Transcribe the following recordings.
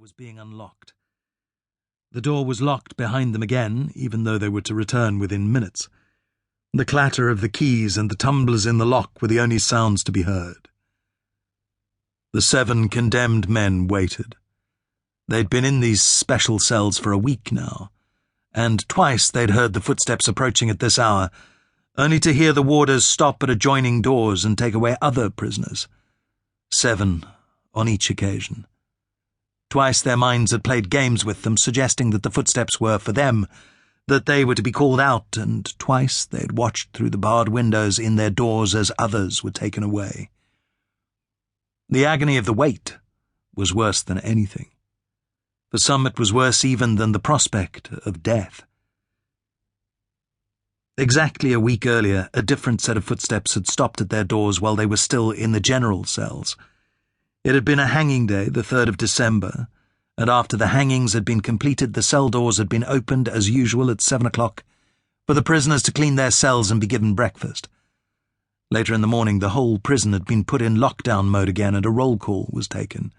was being unlocked. The door was locked behind them again, even though they were to return within minutes. The clatter of the keys and the tumblers in the lock were the only sounds to be heard. The 7 condemned men waited. They'd been in these special cells for a week now, and twice they'd heard the footsteps approaching at this hour, only to hear the warders stop at adjoining doors and take away other prisoners. 7 on each occasion. Twice their minds had played games with them, suggesting that the footsteps were for them, that they were to be called out, and twice they had watched through the barred windows in their doors as others were taken away. The agony of the wait was worse than anything. For some it was worse even than the prospect of death. Exactly a week earlier, a different set of footsteps had stopped at their doors while they were still in the general cells. It had been a hanging day, the 3rd of December, and after the hangings had been completed, the cell doors had been opened as usual at 7 o'clock for the prisoners to clean their cells and be given breakfast. Later in the morning, the whole prison had been put in lockdown mode again and a roll call was taken.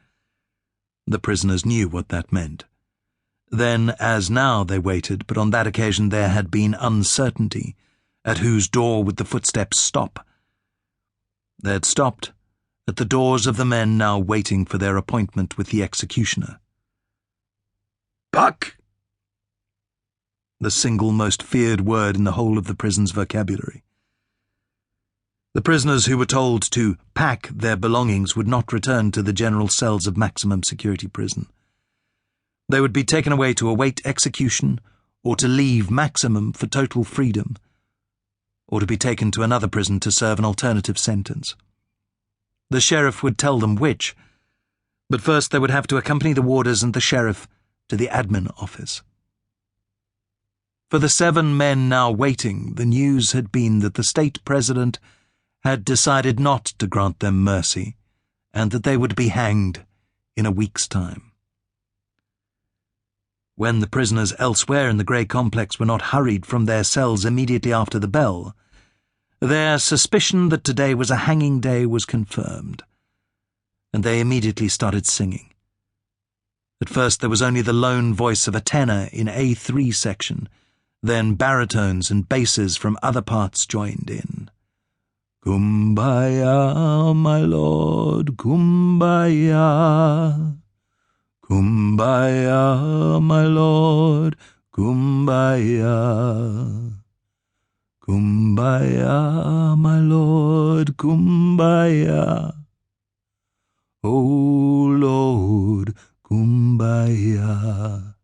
The prisoners knew what that meant. Then, as now, they waited, but on that occasion there had been uncertainty. At whose door would the footsteps stop? They had stopped at the doors of the men now waiting for their appointment with the executioner. "Buck!" The single most feared word in the whole of the prison's vocabulary. The prisoners who were told to pack their belongings would not return to the general cells of maximum security prison. They would be taken away to await execution, or to leave maximum for total freedom, or to be taken to another prison to serve an alternative sentence. The sheriff would tell them which, but first they would have to accompany the warders and the sheriff to the admin office. For the 7 men now waiting, the news had been that the state president had decided not to grant them mercy, and that they would be hanged in a week's time. When the prisoners elsewhere in the grey complex were not hurried from their cells immediately after the bell, their suspicion that today was a hanging day was confirmed, and they immediately started singing. At first there was only the lone voice of a tenor in A3 section, then baritones and basses from other parts joined in. "Kumbaya, my lord, kumbaya. Kumbaya, my lord, kumbaya. Kumbaya, my lord, kumbaya. Oh, Lord, kumbaya."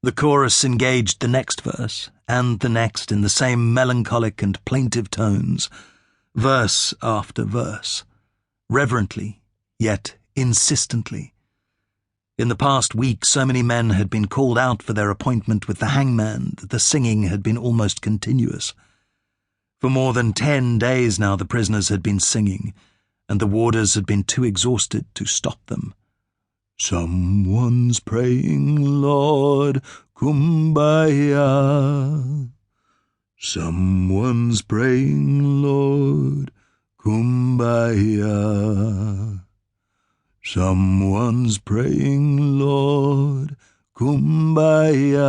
The chorus engaged the next verse, and the next in the same melancholic and plaintive tones, verse after verse, reverently, yet insistently. In the past week, so many men had been called out for their appointment with the hangman that the singing had been almost continuous. For more than 10 days now the prisoners had been singing, and the warders had been too exhausted to stop them. "Someone's praying, Lord, kumbaya. Someone's praying, Lord, kumbaya. Someone's praying, Lord, kumbaya.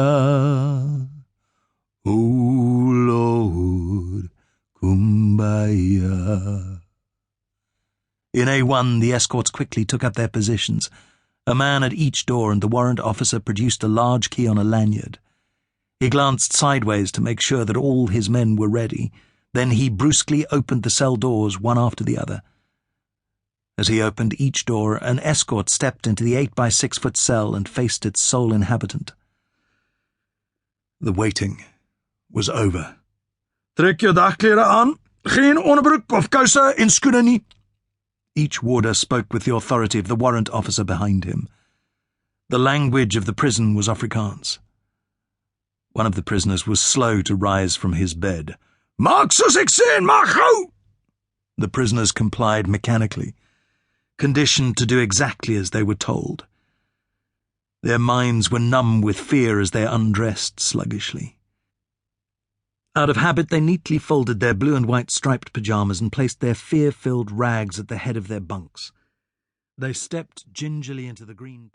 Oh, Lord, kumbaya." In A1, the escorts quickly took up their positions, a man at each door, and the warrant officer produced a large key on a lanyard. He glanced sideways to make sure that all his men were ready. Then he brusquely opened the cell doors one after the other. As he opened each door, an escort stepped into the 8-by-6-foot cell and faced its sole inhabitant. The waiting was over. "Trek jou dagklere aan, geen onderbroek of kouse en skoene nie." Each warder spoke with the authority of the warrant officer behind him. The language of the prison was Afrikaans. One of the prisoners was slow to rise from his bed. "Maak soos ek sê en maak gou!" The prisoners complied mechanically, conditioned to do exactly as they were told. Their minds were numb with fear as they undressed sluggishly. Out of habit, they neatly folded their blue and white striped pyjamas and placed their fear-filled rags at the head of their bunks. They stepped gingerly into the green